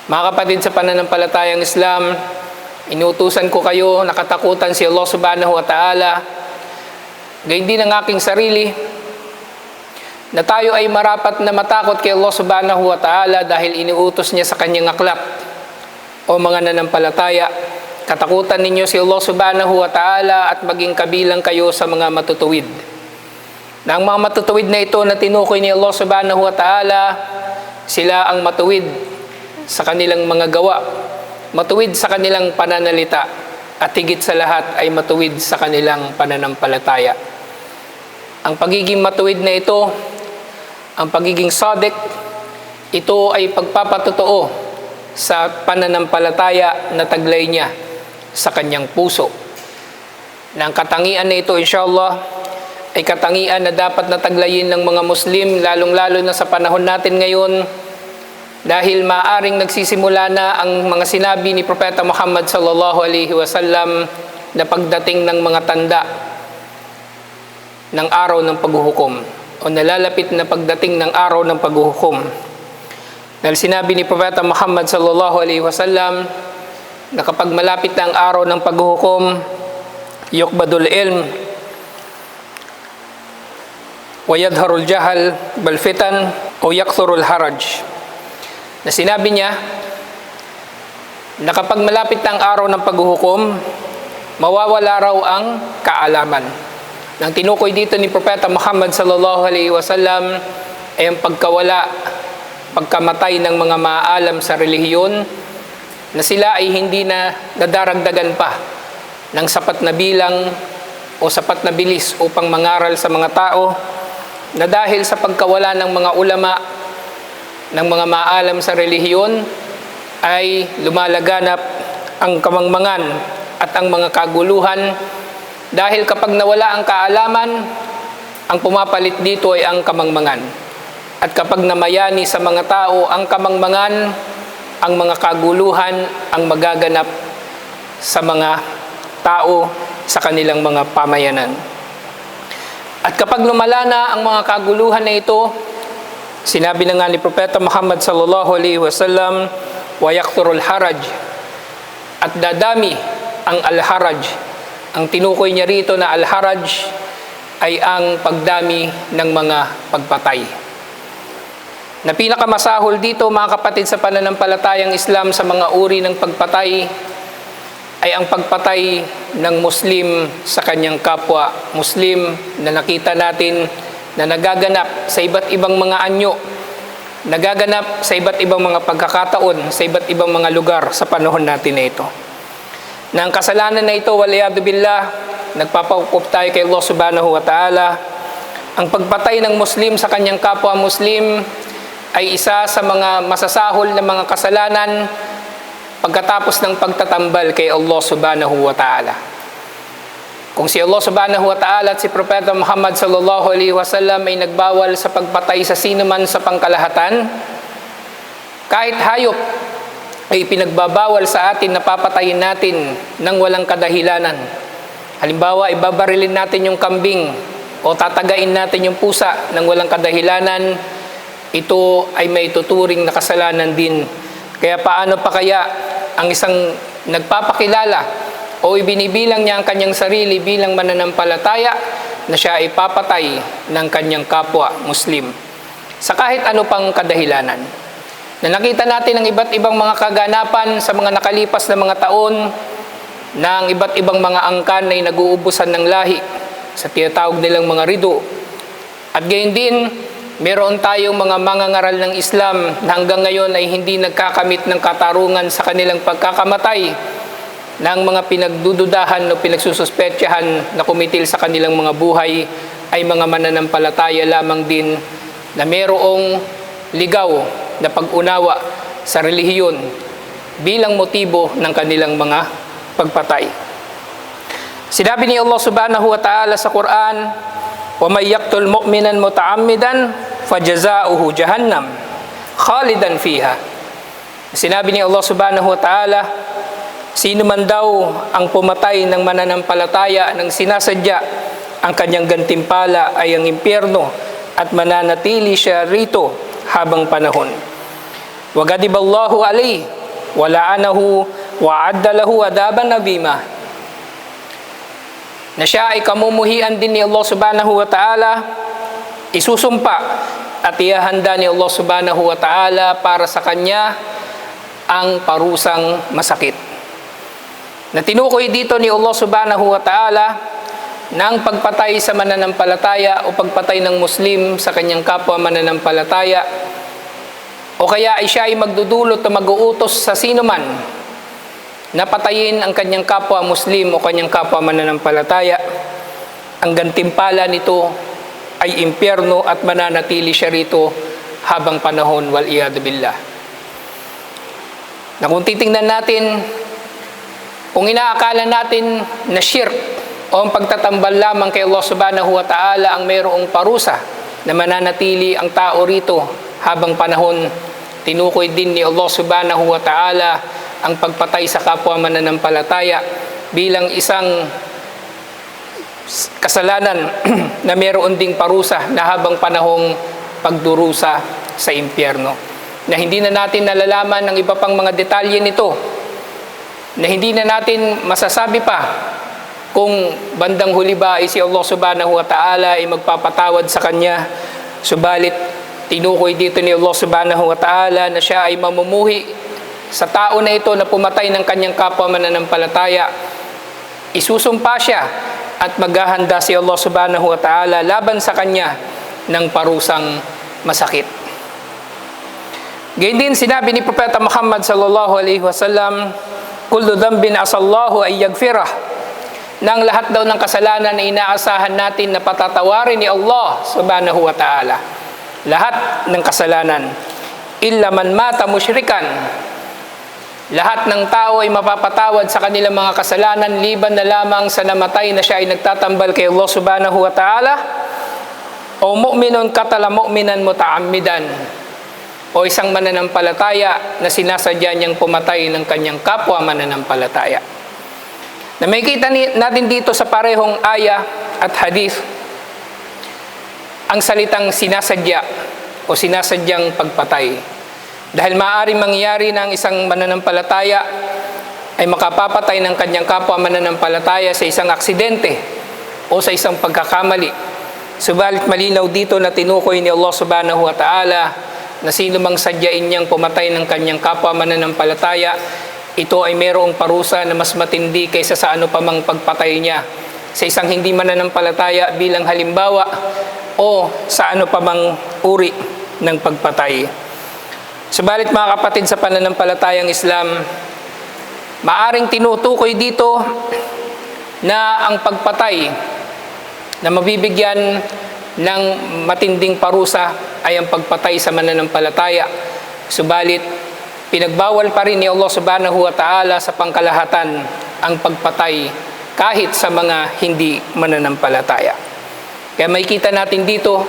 Mga kapatid sa pananampalatayang Islam, inutusan ko kayo, nakatakutan si Allah subhanahu wa ta'ala, gayon din ang aking sarili, na tayo ay marapat na matakot kay Allah subhanahu wa ta'ala dahil iniutos niya sa kanyang aklat. O mga nanampalataya, katakutan ninyo si Allah subhanahu wa ta'ala at maging kabilang kayo sa mga matutuwid. Na ang mga matutuwid na ito na tinukoy ni Allah subhanahu wa ta'ala, sila ang matuwid sa kanilang mga gawa, matuwid sa kanilang pananalita, at higit sa lahat ay matuwid sa kanilang pananampalataya. Ang pagiging matuwid na ito, ang pagiging sadiq, ito ay pagpapatotoo sa pananampalataya na taglay niya sa kanyang puso. Na ang katangian na ito, inshallah, ay katangian na dapat nataglayin ng mga Muslim, lalong-lalo na sa panahon natin ngayon, dahil maaring nagsisimula na ang mga sinabi ni Propeta Muhammad sallallahu alaihi wasallam na pagdating ng mga tanda ng araw ng paghuhukom o nalalapit na pagdating ng araw ng paghuhukom. Dahil sinabi ni Propeta Muhammad sallallahu alaihi wasallam na kapag malapit na ang araw ng paghuhukom, yuqbadul ilm wa yadharul jahal bal fitan o yakthurul haraj. Na sinabi niya na kapag malapit na ang araw ng paghuhukom, mawawala raw ang kaalaman. Nang tinukoy dito ni Propeta Muhammad sallallahu alaihi wasallam ay ang pagkamatay ng mga maalam sa relihiyon, na sila ay hindi na nadaragdagan pa ng sapat na bilang o sapat na bilis upang mangaral sa mga tao, na dahil sa pagkawala ng mga ulama, ng mga maalam sa relihiyon, ay lumalaganap ang kamangmangan at ang mga kaguluhan, dahil kapag nawala ang kaalaman, ang pumapalit dito ay ang kamangmangan. At kapag namayani sa mga tao ang kamangmangan, ang mga kaguluhan ang magaganap sa mga tao sa kanilang mga pamayanan. At kapag lumala na ang mga kaguluhan na ito, sinabi na nga ni Propeta Muhammad sallallahu alaihi wasallam, wa yakthurul haraj, at dadami ang al-haraj. Ang tinukoy niya rito na al-haraj ay ang pagdami ng mga pagpatay. Na pinakamasahol dito, mga kapatid sa pananampalatayang Islam, sa mga uri ng pagpatay ay ang pagpatay ng Muslim sa kanyang kapwa Muslim, na nakita natin na nagaganap sa iba't ibang mga anyo, nagaganap sa iba't ibang mga pagkakataon, sa iba't ibang mga lugar sa panahon natin na ito. Na ang kasalanan na ito, waliyadu billah, nagpapaukop tayo kay Allah subhanahu wa ta'ala. Ang pagpatay ng Muslim sa kanyang kapwa Muslim ay isa sa mga masasahol na mga kasalanan pagkatapos ng pagtatambal kay Allah subhanahu wa ta'ala. Kung si Allah subhanahu wa ta'ala at si Propeta Muhammad sallallahu alaihi wasallam ay nagbawal sa pagpatay sa sino man sa pangkalahatan, kahit hayop ay pinagbabawal sa atin na papatayin natin ng walang kadahilanan. Halimbawa, ibabarilin natin yung kambing o tatagain natin yung pusa ng walang kadahilanan, ito ay may tuturing na kasalanan din. Kaya paano pa kaya ang isang nagpapakilala o ibinibilang niya ang kanyang sarili bilang mananampalataya na siya ay papatay ng kanyang kapwa Muslim sa kahit ano pang kadahilanan? Na nakita natin ang iba't ibang mga kaganapan sa mga nakalipas na mga taon, na ang iba't ibang mga angkan ay nag-uubusan ng lahi sa tinatawag nilang mga rido. At gayon din, meron tayong mga mangangaral ng Islam na hanggang ngayon ay hindi nagkakamit ng katarungan sa kanilang pagkakamatay, ng mga pinagdududahan o pinagsususpetsahan na kumitil sa kanilang mga buhay ay mga mananampalataya lamang din na merong ligaw na pag-unawa sa relihiyon bilang motibo ng kanilang mga pagpatay. Sinabi ni Allah subhanahu wa ta'ala sa Quran, wa may yaqtul mu'minan muta'ammidan fajazauhu jahannam khalidan fiha. Sinabi ni Allah subhanahu wa ta'ala, sino man daw ang pumatay ng mananampalataya ng sinasadya, ang kanyang gantimpala ay ang impyerno at mananatili siya rito habang panahon. Wagadiballahu alayhi, wa la'anahu wa adda lahu adaban nabima. Na siya ay kamumuhian din ni Allah subhanahu wa ta'ala, isusumpa at ihahanda ni Allah subhanahu wa ta'ala para sa kanya ang parusang masakit. Na tinukoy dito ni Allah subhanahu wa ta'ala ng pagpatay sa mananampalataya o pagpatay ng Muslim sa kanyang kapwa mananampalataya, o kaya ay siya ay magdudulot o mag-uutos sa sino man na patayin ang kanyang kapwa Muslim o kanyang kapwa mananampalataya, ang gantimpala nito ay impyerno at mananatili siya rito habang panahon, wal iyadu billah. Na kung titingnan natin, kung inaakala natin na shirk o ang pagtatambal lamang kay Allah subhanahu wa ta'ala ang mayroong parusa na mananatili ang tao rito habang panahon, tinukoy din ni Allah subhanahu wa ta'ala ang pagpatay sa kapwa mananampalataya bilang isang kasalanan na mayroon ding parusa na habang panahong pagdurusa sa impyerno. Na hindi na natin nalalaman ng iba pang mga detalye nito, na hindi na natin masasabi pa kung bandang huli ba ay si Allah subhanahu wa ta'ala ay magpapatawad sa kanya. Subalit, tinukoy dito ni Allah subhanahu wa ta'ala na siya ay mamumuhi sa tao na ito na pumatay ng kanyang kapwa mananampalataya. Isusumpa siya at maghahanda si Allah subhanahu wa ta'ala laban sa kanya ng parusang masakit. Gayun din sinabi ni Propeta Muhammad sallallahu alaihi wasallam, kullu dhanbin asallahu ay yaghfirah, na ang lahat daw ng kasalanan na inaasahan natin na patatawarin ni Allah subhanahu wa ta'ala. Lahat ng kasalanan. Illa man mata musyrikan. Lahat ng tao ay mapapatawad sa kanilang mga kasalanan liban na lamang sa namatay na siya ay nagtatambal kay Allah subhanahu wa ta'ala, o mu'minun qatala mu'minan muta'ammidan, o isang mananampalataya na sinasadya niyang pumatay ng kanyang kapwa mananampalataya. Na may kita natin dito sa parehong aya at hadith ang salitang sinasadya o sinasadyang pagpatay. Dahil maaaring mangyari na ang isang mananampalataya ay makapapatay ng kanyang kapwa mananampalataya sa isang aksidente o sa isang pagkakamali. Subalit malinaw dito na tinukoy ni Allah subhanahu wa ta'ala na sino mang sadyain niyang pumatay ng kanyang kapwa mananampalataya, ito ay mayroong parusa na mas matindi kaysa sa ano pa mang pagpatay niya sa isang hindi mananampalataya bilang halimbawa o sa ano pa mang uri ng pagpatay. Subalit mga kapatid sa pananampalatayang Islam, maaring tinutukoy dito na ang pagpatay na mabibigyan ng matinding parusa ay ang pagpatay sa mananampalataya. Subalit, pinagbawal pa rin ni Allah subhanahu wa ta'ala sa pangkalahatan ang pagpatay kahit sa mga hindi mananampalataya. Kaya may kita natin dito,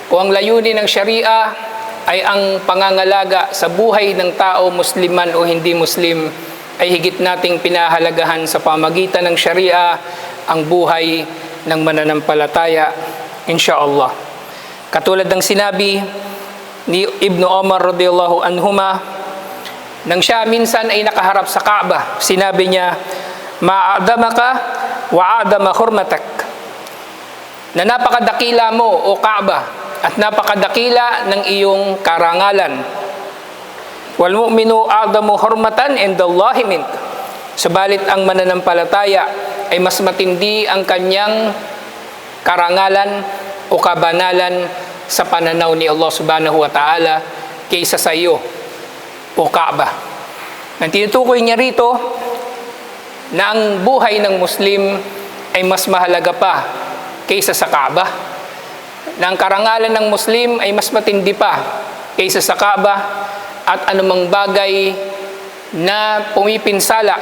kung ang layunin ng Sharia ay ang pangangalaga sa buhay ng tao, Musliman o hindi Muslim, ay higit nating pinahalagahan sa pamagitan ng Sharia ang buhay ng mananampalataya, insyaallah. Katulad ng sinabi ni Ibn Umar radhiyallahu anhuma, nang siya minsan ay nakaharap sa Kaaba, sinabi niya, ma'adamaka wa adama hurmatak, na napakadakila mo o Kaaba at napakadakila ng iyong karangalan. Wal mu'minu a'damu hurmatan indallahi mink, subalit ang mananampalataya ay mas matindi ang kanyang karangalan o kabanalan sa pananaw ni Allah subhanahu wa ta'ala kaysa sa iyo o Kaaba. Ang tinutukoy niya rito na ang buhay ng Muslim ay mas mahalaga pa kaysa sa Kaaba, na ang karangalan ng Muslim ay mas matindi pa kaysa sa Kaaba, at anumang bagay na pumipinsala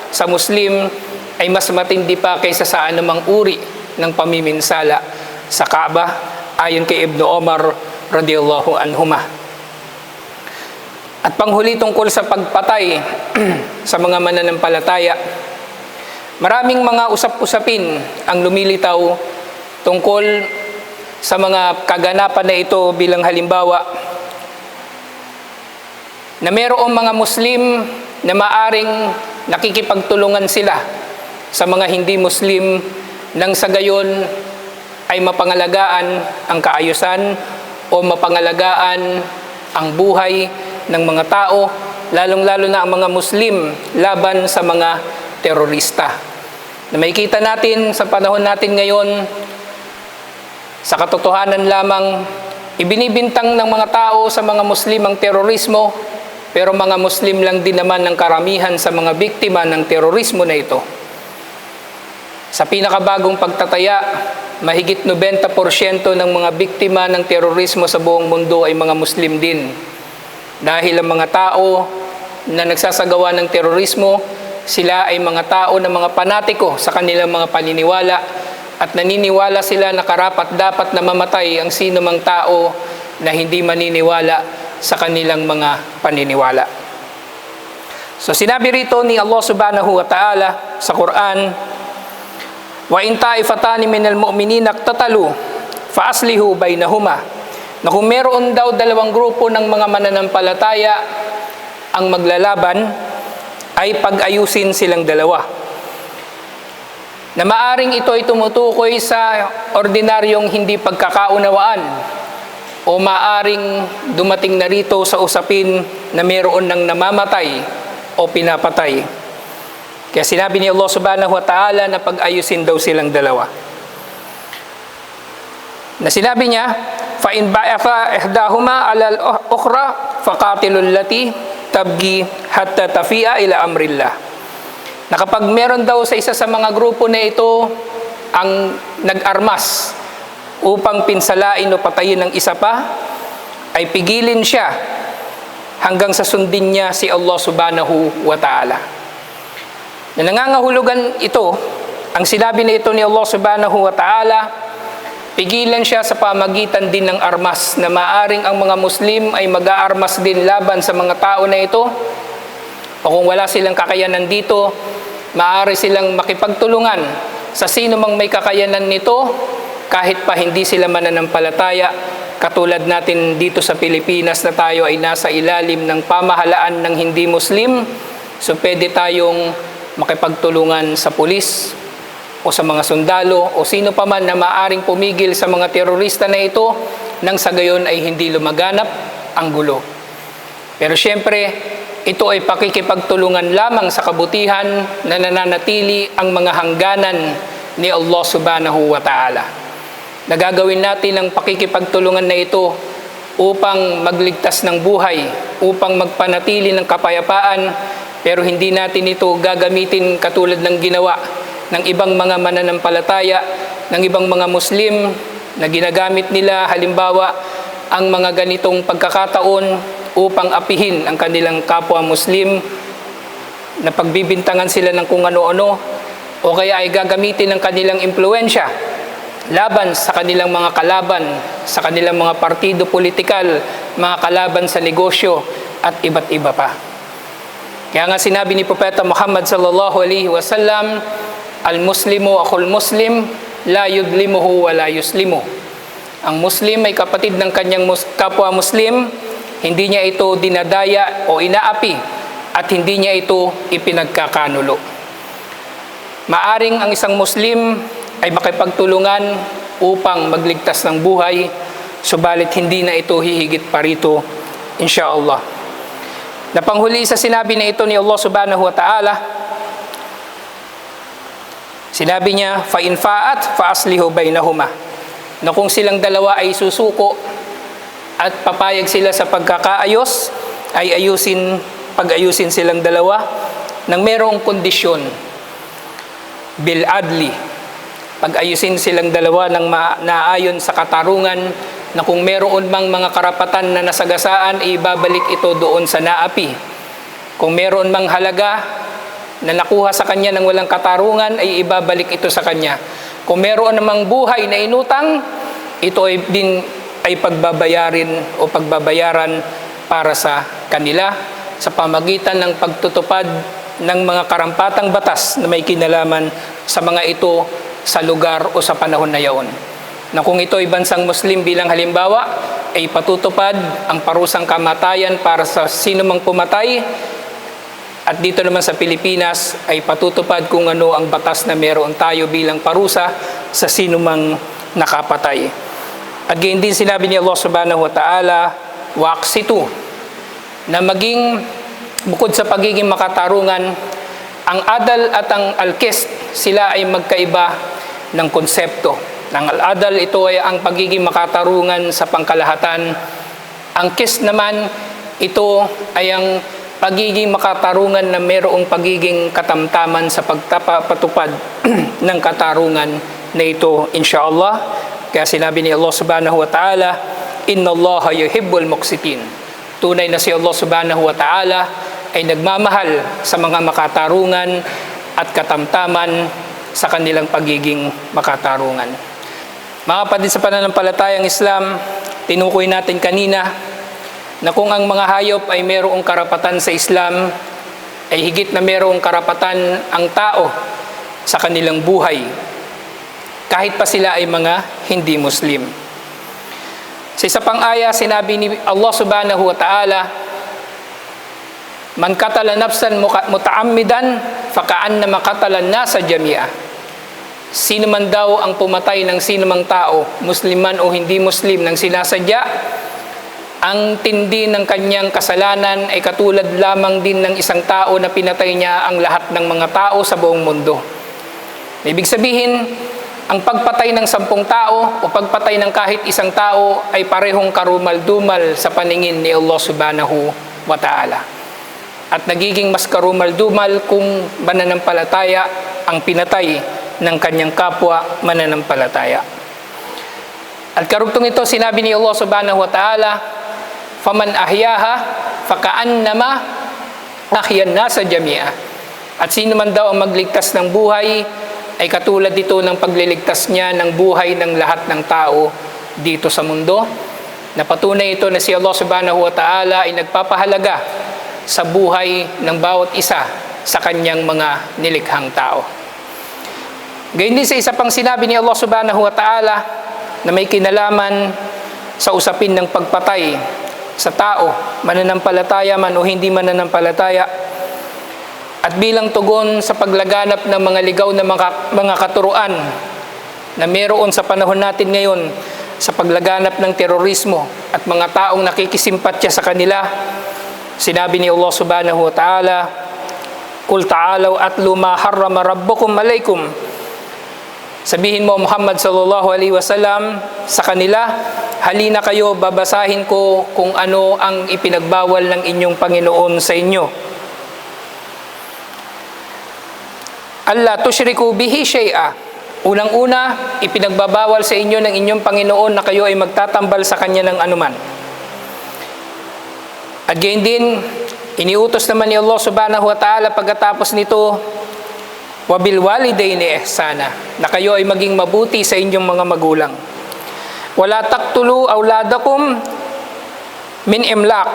sa Muslim ay mas matindi pa kaysa sa anumang uri ng pamiminsala sa Kaaba, ayon kay Ibn Umar radhiyallahu anhuma. At panghuli tungkol sa pagpatay sa mga mananampalataya, maraming mga usap-usapin ang lumilitaw tungkol sa mga kaganapan na ito. Bilang halimbawa, na mayroong mga Muslim na maaring nakikipagtulungan sila sa mga hindi Muslim nang sa gayon ay mapangalagaan ang kaayusan o mapangalagaan ang buhay ng mga tao, lalong-lalo na ang mga Muslim laban sa mga terorista. Na makikita natin sa panahon natin ngayon, sa katotohanan lamang, ibinibintang ng mga tao sa mga Muslim ang terorismo, pero mga Muslim lang din naman ang karamihan sa mga biktima ng terorismo na ito. Sa pinakabagong pagtataya, mahigit 90% ng mga biktima ng terorismo sa buong mundo ay mga Muslim din. Dahil ang mga tao na nagsasagawa ng terorismo, sila ay mga tao na mga panatiko sa kanilang mga paniniwala at naniniwala sila na karapat dapat na mamatay ang sino mang tao na hindi maniniwala sa kanilang mga paniniwala. So sinabi rito ni Allah subhanahu wa ta'ala sa Quran, wa in ta'ifatani minal mu'minina iqtatalu fa aslihu bainahuma, na kung meron daw dalawang grupo ng mga mananampalataya ang maglalaban, ay pag-ayusin silang dalawa. Na maaring ito ay tumutukoy sa ordinaryong hindi pagkakaunawaan o maaring dumating na rito sa usapin na meron ng namamatay o pinapatay. Kaya sinabi ni Allah subhanahu wa ta'ala na pag-ayusin daw silang dalawa. Na sinabi niya, فَإِنْ بَعَثَا إِحْدَاهُمَا عَلَى الْأُخْرَى فَقَاتِلُوا الَّتِي تَبْغِي حَتَّى تَفِيءَ إِلَى أَمْرِ اللَّهِ. Na kapag meron daw sa isa sa mga grupo na ito ang nag-armas upang pinsalain o patayin ng isa pa, ay pigilin siya hanggang sa sundin niya si Allah subhanahu wa ta'ala. Na nangangahulugan ito, ang sinabi na ito ni Allah subhanahu wa ta'ala, pigilan siya sa pamagitan din ng armas, na maaring ang mga Muslim ay mag-aarmas din laban sa mga tao na ito, o kung wala silang kakayanan dito, maaari silang makipagtulungan sa sino mang may kakayanan nito, kahit pa hindi sila mananampalataya, katulad natin dito sa Pilipinas na tayo ay nasa ilalim ng pamahalaan ng hindi Muslim, so pwede tayong makipagtulungan sa pulis o sa mga sundalo o sino pa man na maaring pumigil sa mga terorista na ito nang sa gayon ay hindi lumaganap ang gulo. Pero syempre, ito ay pakikipagtulungan lamang sa kabutihan na nananatili ang mga hangganan ni Allah subhanahu wa ta'ala. Nagagawin natin ang pakikipagtulungan na ito upang magligtas ng buhay, upang magpanatili ng kapayapaan, pero hindi natin ito gagamitin katulad ng ginawa ng ibang mga mananampalataya, ng ibang mga Muslim na ginagamit nila halimbawa ang mga ganitong pagkakataon upang apihin ang kanilang kapwa Muslim, na pagbibintangan sila ng kung ano-ano, o kaya ay gagamitin ang kanilang impluwensya laban sa kanilang mga kalaban, sa kanilang mga partido politikal, mga kalaban sa negosyo at iba't iba pa. Kaya nga sinabi ni Propeta Muhammad sallallahu alaihi wasallam, al-muslimu akhul muslim, la yudlimuhu wa la yuslimu. Ang Muslim ay kapatid ng kanyang kapwa Muslim, hindi niya ito dinadaya o inaapi at hindi niya ito ipinagkakanulo. Maaring ang isang Muslim ay makipagtulungan upang magligtas ng buhay, subalit hindi na ito hihigit pa rito, insyaallah. Na panghuli sa sinabi na ito ni Allah subhanahu wa ta'ala, sinabi niya, فَإِنْ فَاءَتْ فَأَصْلِحُ بَيْنَهُمَا, na kung silang dalawa ay susuko at papayag sila sa pagkakaayos, ay pag-ayusin silang dalawa ng merong kondisyon, bil adli, pag-ayusin silang dalawa ng naayon sa katarungan, na kung meron mang mga karapatan na nasagasaan, ibabalik ito doon sa naapi. Kung meron mang halaga na nakuha sa kanya ng walang katarungan, ay ibabalik ito sa kanya. Kung meron namang buhay na inutang, ito ay pagbabayarin o pagbabayaran para sa kanila sa pamagitan ng pagtutupad ng mga karampatang batas na may kinalaman sa mga ito sa lugar o sa panahon na yaon. Na kung ito ay bansang Muslim bilang halimbawa, ay patutupad ang parusang kamatayan para sa sino mang pumatay At dito naman sa Pilipinas ay patutupad kung ano ang batas na meron tayo bilang parusa sa sinumang nakapatay. At gayon din sinabi ni Allah subhanahu wa ta'ala, waqsitu, na maging bukod sa pagiging makatarungan, ang adal at ang al-qist, sila ay magkaiba ng konsepto. Ang al-adal, ito ay ang pagiging makatarungan sa pangkalahatan. Ang qist naman, ito ay ang pagiging makatarungan na mayroong pagiging katamtaman sa pagpapatupad ng katarungan na ito, insyaallah. Kaya sinabi ni Allah subhanahu wa ta'ala, inna Allah yuhibbul muqsitin. Tunay na si Allah subhanahu wa ta'ala ay nagmamahal sa mga makatarungan at katamtaman sa kanilang pagiging makatarungan. Mga kapatid sa pananampalatayang Islam, tinukoy natin kanina na kung ang mga hayop ay mayroong karapatan sa Islam, ay higit na mayroong karapatan ang tao sa kanilang buhay, kahit pa sila ay mga hindi Muslim. Sa isa pang aya, sinabi ni Allah subhanahu wa ta'ala, man qatala nafsan muta'ammidan faka'annama qatala an-nasa jami'a. Sino man daw ang pumatay ng sinumang tao, Muslim man o hindi Muslim, ng sinasadya, ang tindi ng kanyang kasalanan ay katulad lamang din ng isang tao na pinatay niya ang lahat ng mga tao sa buong mundo. Ibig sabihin, ang pagpatay ng 10 tao o pagpatay ng kahit isang tao ay parehong karumal-dumal sa paningin ni Allah subhanahu wa ta'ala. At nagiging mas karumal-dumal kung mananampalataya ang pinatay ng kanyang kapwa mananampalataya. At karugtong ito, sinabi ni Allah subhanahu wa ta'ala, faman ahyaha faka'annama ahyan nasa jami'a. At sino man daw ang magligtas ng buhay ay katulad dito ng pagliligtas niya ng buhay ng lahat ng tao dito sa mundo. Napatunay ito na si Allah subhanahu wa ta'ala ay nagpapahalaga sa buhay ng bawat isa sa kanyang mga nilikhang tao. Gayun din sa isa pang sinabi ni Allah subhanahu wa ta'ala na may kinalaman sa usapin ng pagpatay sa tao, mananampalataya man o hindi mananampalataya, at bilang tugon sa paglaganap ng mga ligaw na mga katuruan na meron sa panahon natin ngayon sa paglaganap ng terorismo at mga taong nakikisimpatya sa kanila, sinabi ni Allah subhanahu wa ta'ala, Qul ta'alaw atlu ma harrama rabbukum alaykum. Sabihin mo, Muhammad sallallahu alaihi wasallam, sa kanila, halina kayo, babasahin ko kung ano ang ipinagbawal ng inyong Panginoon sa inyo. Allah tushriku bihi shay'a. Unang-una, ipinagbabawal sa inyo ng inyong Panginoon na kayo ay magtatambal sa Kanya ng anuman. At gayon din, iniutos naman ni Allah subhanahu wa ta'ala pagkatapos nito, wabil walidayni ihsana, na kayo ay maging mabuti sa inyong mga magulang. Wala taqtulu auladakum min imlaq,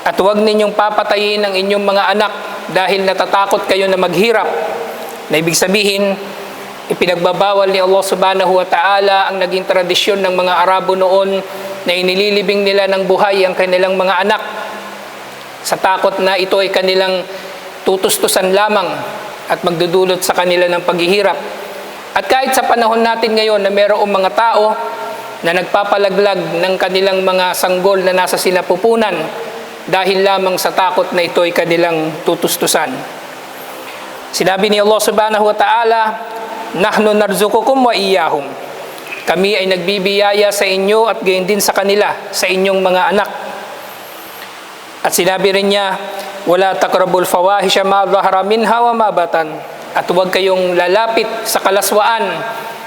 at huwag ninyong papatayin ang inyong mga anak dahil natatakot kayo na maghirap. Na ibig sabihin, ipinagbabawal ni Allah subhanahu wa ta'ala ang naging tradisyon ng mga Arabo noon na inililibing nila ng buhay ang kanilang mga anak sa takot na ito ay kanilang tutustusan lamang at magdudulot sa kanila ng paghihirap. At kahit sa panahon natin ngayon na mayroong mga tao na nagpapalaglag ng kanilang mga sanggol na nasa sinapupunan dahil lamang sa takot na ito ay kanilang tutustusan. Sinabi ni Allah subhanahu wa ta'ala, nahnu narzukukum wa iyahum. Kami ay nagbibiyaya sa inyo at gayon din sa kanila, sa inyong mga anak. At sinabi rin niya, wala taqrabul fawahisha ma dhahara minha wa ma batan. At huwag kayong lalapit sa kalaswaan,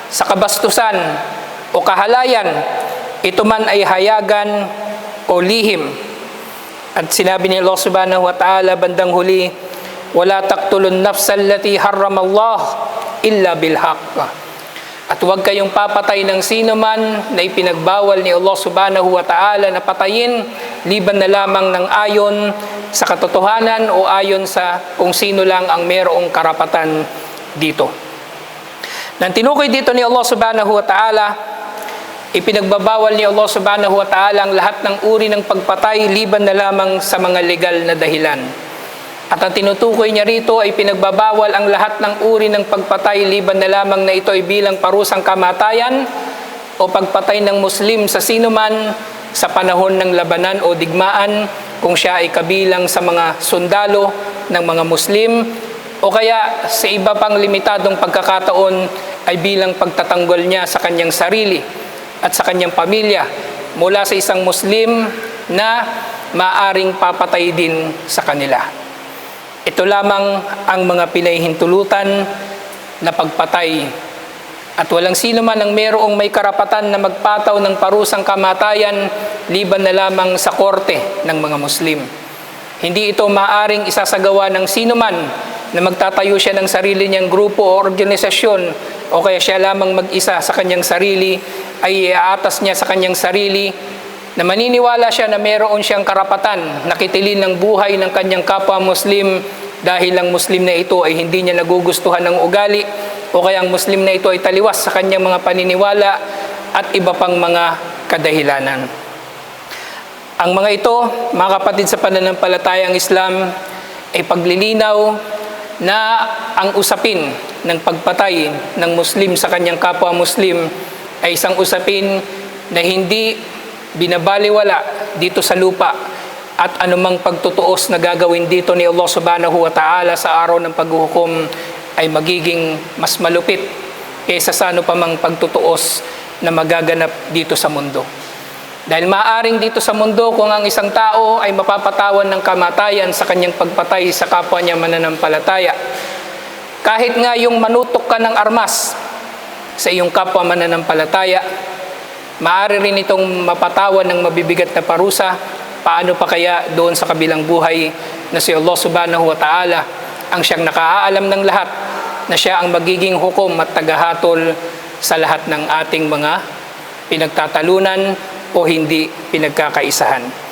sa kabastusan o kahalayan, ito man ay hayagan o lihim. At sinabi ni Allah subhanahu wa ta'ala bandang huli, wala taqtulun nafsal lati harramallah illa bilhaq. At huwag kayong papatay ng sino man na ipinagbawal ni Allah subhanahu wa ta'ala na patayin liban na lamang ng ayon sa katotohanan o ayon sa kung sino lang ang mayroong karapatan dito. Nang tinukoy dito ni Allah subhanahu wa ta'ala, ipinagbabawal ni Allah subhanahu wa ta'ala ang lahat ng uri ng pagpatay liban na lamang sa mga legal na dahilan. At ang tinutukoy niya rito ay pinagbabawal ang lahat ng uri ng pagpatay liban na lamang na ito ay bilang parusang kamatayan o pagpatay ng Muslim sa sinuman sa panahon ng labanan o digmaan kung siya ay kabilang sa mga sundalo ng mga Muslim o kaya sa iba pang limitadong pagkakataon ay bilang pagtatanggol niya sa kanyang sarili at sa kanyang pamilya mula sa isang Muslim na maaring papatay din sa kanila. Ito lamang ang mga pinahihintulutan na pagpatay at walang sino man ang mayroong may karapatan na magpataw ng parusang kamatayan liban na lamang sa korte ng mga Muslim. Hindi ito maaring isasagawa ng sino man na magtatayo siya ng sarili niyang grupo o organisasyon o kaya siya lamang mag-isa sa kanyang sarili ay iaatas niya sa kanyang sarili na maniniwala siya na mayroon siyang karapatan na kitilin ng buhay ng kanyang kapwa Muslim dahil ang Muslim na ito ay hindi niya nagugustuhan ng ugali o kaya ang Muslim na ito ay taliwas sa kanyang mga paniniwala at iba pang mga kadahilanan. Ang mga ito, mga kapatid sa pananampalatayang Islam, ay paglilinaw na ang usapin ng pagpatay ng Muslim sa kanyang kapwa Muslim ay isang usapin na hindi binabaliwala dito sa lupa at anumang pagtutuos na gagawin dito ni Allah subhanahu wa ta'ala sa araw ng paghuhukom ay magiging mas malupit kaysa sa ano pa mang pagtutuos na magaganap dito sa mundo. Dahil maaaring dito sa mundo kung ang isang tao ay mapapatawan ng kamatayan sa kanyang pagpatay sa kapwa niya mananampalataya, kahit nga yung manutok ka ng armas sa iyong kapwa mananampalataya, maaari rin itong mapatawan ng mabibigat na parusa. Paano pa kaya doon sa kabilang buhay na si Allah subhanahu wa ta'ala ang siyang nakaalam ng lahat na siya ang magiging hukom at tagahatol sa lahat ng ating mga pinagtatalunan o hindi pinagkakaisahan.